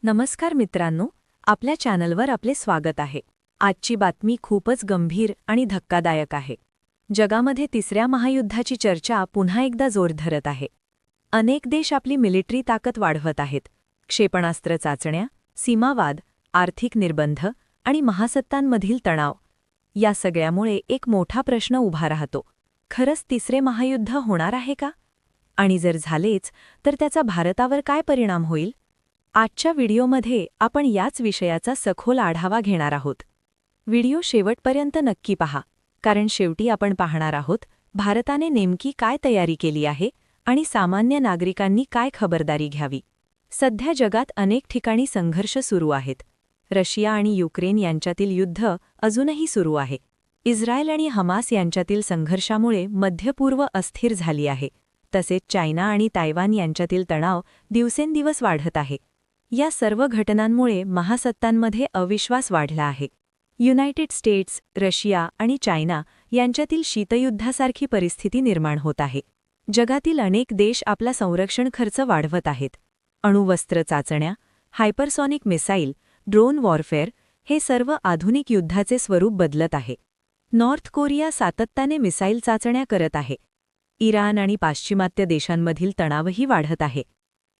नमस्कार मित्रांनो, आपल्या चॅनलवर आपले स्वागत आहे. आजची बातमी खूपच गंभीर आणि धक्कादायक आहे. जगामध्ये तिसऱ्या महायुद्धाची चर्चा पुन्हा एकदा जोर धरत आहे. अनेक देश आपली मिलिटरी ताकद वाढवत आहेत. क्षेपणास्त्र चाचण्या, सीमावाद, आर्थिक निर्बंध आणि महासत्तांमधील तणाव या सगळ्यामुळे एक मोठा प्रश्न उभा राहतो. खरंच तिसरे महायुद्ध होणार आहे का? आणि जर झालेच तर त्याचा भारतावर काय परिणाम होईल? आजच्या व्हिडिओमध्ये आपण याच विषयाचा सखोल आढावा घेणार आहोत. व्हिडिओ शेवटपर्यंत नक्की पहा, कारण शेवटी आपण पाहणार आहोत भारताने नेमकी काय तयारी केली आहे आणि सामान्य नागरिकांनी काय खबरदारी घ्यावी. सध्या जगात अनेक ठिकाणी संघर्ष सुरू आहेत. रशिया आणि युक्रेन यांच्यातील युद्ध अजूनही सुरू आहे. इस्रायल आणि हमास यांच्यातील संघर्षामुळे मध्य पूर्व अस्थिर झाली आहे. तसेच चायना आणि तायवान यांच्यातील तणाव दिवसेंदिवस वाढत आहे. या सर्व घटनांमुळे महासत्तांमध्ये अविश्वास वाढला आहे. युनायटेड स्टेट्स, रशिया आणि चायना यांच्यातील शीतयुद्धासारखी परिस्थिती निर्माण होत आहे. जगातील अनेक देश आपला संरक्षण खर्च वाढवत आहेत. अणुवस्त्र चाचण्या, हायपरसॉनिक मिसाईल, ड्रोन वॉरफेअर हे सर्व आधुनिक युद्धाचे स्वरूप बदलत आहे. नॉर्थ कोरिया सातत्याने मिसाईल चाचण्या करत आहे. इराण आणि पाश्चिमात्य देशांमधील तणावही वाढत आहे.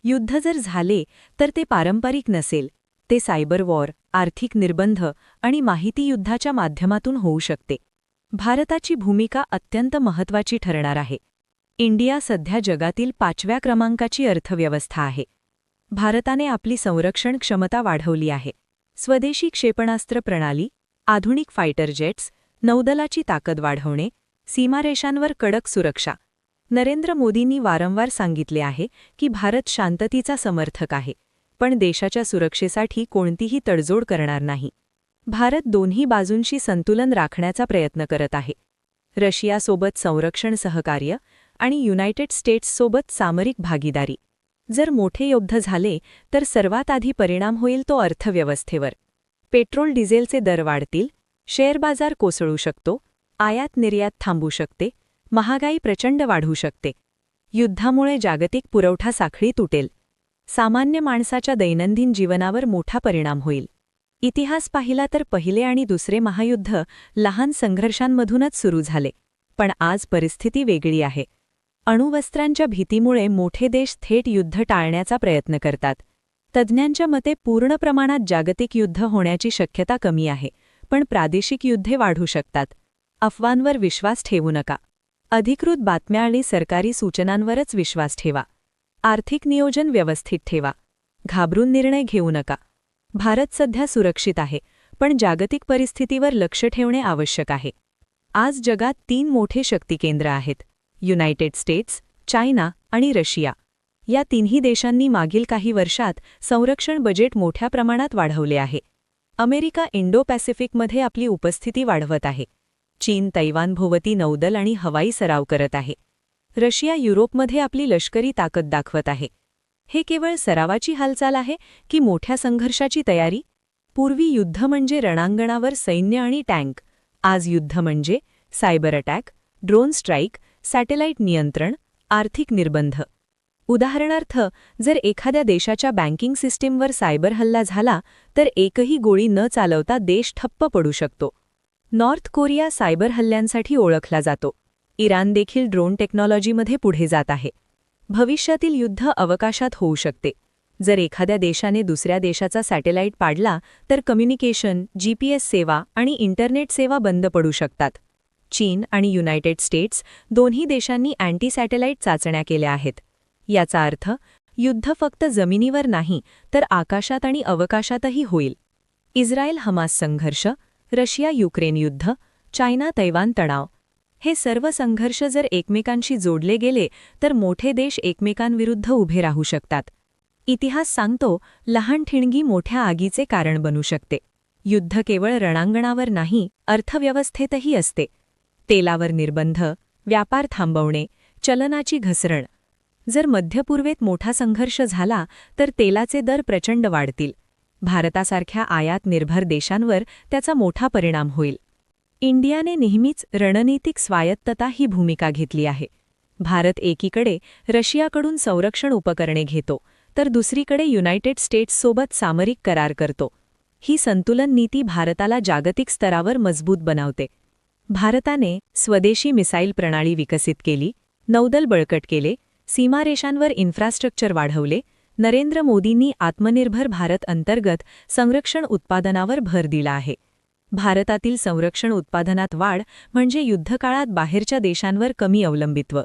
युद्ध जर झाले तर ते पारंपरिक नसेल, ते सायबर वॉर, आर्थिक निर्बंध आणि माहिती युद्धाच्या माध्यमातून होऊ शकते. भारताची भूमिका अत्यंत महत्त्वाची ठरणार आहे. इंडिया सध्या जगातील 5व्या क्रमांकाची अर्थव्यवस्था आहे. भारताने आपली संरक्षण क्षमता वाढवली आहे. स्वदेशी क्षेपणास्त्र प्रणाली, आधुनिक फायटर जेट्स, नौदलाची ताकद वाढवणे, सीमारेषांवर कडक सुरक्षा. नरेंद्र मोदींनी वारंवार सांगितले आहे की भारत शांततेचा समर्थक आहे, पण देशाच्या सुरक्षेसाठी कोणतीही तडजोड करणार नाही. भारत दोन्ही बाजूंशी संतुलन राखण्याचा प्रयत्न करत आहे. रशियासोबत संरक्षण सहकार्य आणि युनायटेड स्टेट्ससोबत सामरिक भागीदारी. जर मोठे युद्ध झाले तर सर्वात आधी परिणाम होईल तो अर्थव्यवस्थेवर. पेट्रोल डिझेलचे दर वाढतील, शेअर बाजार कोसळू शकतो, आयात निर्यात थांबू शकते, महागाई प्रचंड वाढू शकते. युद्धामुळे जागतिक पुरवठा साखळी तुटेल. सामान्य माणसाच्या दैनंदिन जीवनावर मोठा परिणाम होईल. इतिहास पाहिला तर पहिले आणि दुसरे महायुद्ध लहान संघर्षांमधूनच सुरू झाले, पण आज परिस्थिती वेगळी आहे. अणुवस्त्रांच्या भीतीमुळे मोठे देश थेट युद्ध टाळण्याचा प्रयत्न करतात. तज्ज्ञांच्या मते पूर्ण प्रमाणात जागतिक युद्ध होण्याची शक्यता कमी आहे, पण प्रादेशिक युद्धे वाढू शकतात. अफवांवर विश्वास ठेवू नका. अधिकृत बातम्या आणि सरकारी सूचनांवरच विश्वास ठेवा. आर्थिक नियोजन व्यवस्थित ठेवा. घाबरून निर्णय घेऊ नका. भारत सध्या सुरक्षित आहे, पण जागतिक परिस्थितीवर लक्ष ठेवणे आवश्यक आहे. आज जगात 3 मोठे शक्तिकेंद्र आहेत: युनायटेड स्टेट्स, चायना आणि रशिया. या तिन्ही देशांनी मागील काही वर्षात संरक्षण बजेट मोठ्या प्रमाणात वाढवले आहे. अमेरिका इंडो पॅसिफिकमध्ये आपली उपस्थिती वाढवत आहे. चीन तैवानभोवती नौदल आणि हवाई सराव करत आहे. रशिया युरोपमध्ये आपली लष्करी ताकद दाखवत आहे. हे केवळ सरावाची हालचाल आहे की मोठ्या संघर्षाची तयारी? पूर्वी युद्ध म्हणजे रणांगणावर सैन्य आणि टँक. आज युद्ध म्हणजे cyber attack, drone strike, satellite नियंत्रण, आर्थिक निर्बंध. उदाहरणार्थ, जर एखाद्या देशाच्या बँकिंग सिस्टीमवर सायबर हल्ला झाला तर एकही गोळी न चालवता देश ठप्प पडू शकतो. नॉर्थ कोरिया सायबर हल्ल्यांसाठी ओळखला जातो. इराण देखील ड्रोन टेक्नॉलॉजीमध्ये पुढे जात आहे. भविष्यातील युद्ध अवकाशात होऊ शकते. जर एखाद्या देशाने दुसऱ्या देशाचा सॅटेलाइट पाडला तर कम्युनिकेशन, GPS सेवा आणि इंटरनेट सेवा बंद पडू शकतात. चीन आणि युनायटेड स्टेट्स दोन्ही देशांनी अँटी सॅटेलाइट चाचण्या केल्या आहेत. याचा अर्थ युद्ध फक्त जमिनीवर नाही तर आकाशात आणि अवकाशातही होईल. इस्रायल हमास संघर्ष, रशिया युक्रेन युद्ध, चायना तैवान तणाव. हे सर्व संघर्ष जर एकमेकांशी जोडले गेले तर मोठे देश एकमेकांविरुद्ध उभे राहू शकतात. इतिहास सांगतो, लहान ठिणगी मोठ्या आगीचे कारण बनू शकते. युद्ध केवळ रणांगणावर नाही, अर्थव्यवस्थेतही असते. तेलावर निर्बंध, व्यापार थांबवणे, चलनाची घसरण. जर मध्यपूर्वेत मोठा संघर्ष झाला तर तेलाचे दर प्रचंड वाढतील. भारतासारख्या आयात निर्भर देशांवर त्याचा मोठा परिणाम होईल. इंडियाने नेहमीच रणनीतिक स्वायत्तता ही भूमिका घेतली आहे. भारत एकीकडे रशियाकडून संरक्षण उपकरणे घेतो, तर दुसरीकडे युनायटेड स्टेट्ससोबत सामरिक करार करतो. ही संतुलन नीती भारताला जागतिक स्तरावर मजबूत बनवते. भारताने स्वदेशी मिसाईल प्रणाली विकसित केली, नौदल बळकट केले, सीमारेषांवर इन्फ्रास्ट्रक्चर वाढवले. नरेंद्र मोदींनी आत्मनिर्भर भारत अंतर्गत संरक्षण उत्पादनावर भर दिला आहे. भारतातील संरक्षण उत्पादनात वाढ म्हणजे युद्धकाळात बाहेरच्या देशांवर कमी अवलंबित्व.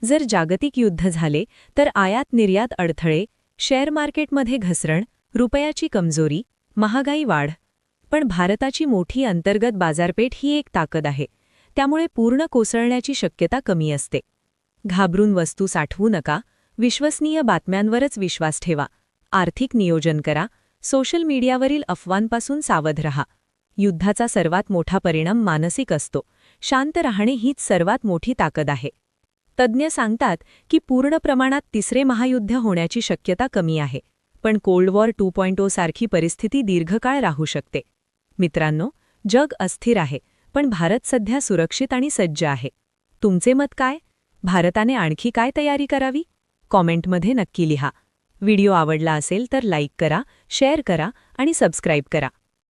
जर जागतिक युद्ध झाले तर आयात निर्यात अडथळे, शेअर मार्केटमध्ये घसरण, रुपयाची कमजोरी, महागाई वाढ. पण भारताची मोठी अंतर्गत बाजारपेठ ही एक ताकद आहे. त्यामुळे पूर्ण कोसळण्याची शक्यता कमी असते. घाबरून वस्तू साठवू नका. विश्वसनीय बातम्यांवरच विश्वास ठेवा. आर्थिक नियोजन करा. सोशल मीडियावरील अफवांपासून सावध रहा. युद्धाचा सर्वात मोठा परिणाम मानसिक असतो. शांत राहणे हीच सर्वात मोठी ताकद आहे. तज्ज्ञ सांगतात की पूर्ण प्रमाणात तिसरे महायुद्ध होण्याची शक्यता कमी आहे, पण कोल्ड वॉर 2.0 सारखी परिस्थिती दीर्घकाळ राहू शकते. मित्रांनो, जग अस्थिर आहे, पण भारत सध्या सुरक्षित आणि सज्ज आहे. तुमचे मत काय? भारताने आणखी काय तयारी करावी? कॉमेंटमध्ये नक्की लिहा. व्हिडिओ आवडला असेल तर लाईक करा, शेअर करा आणि सबस्क्राईब करा.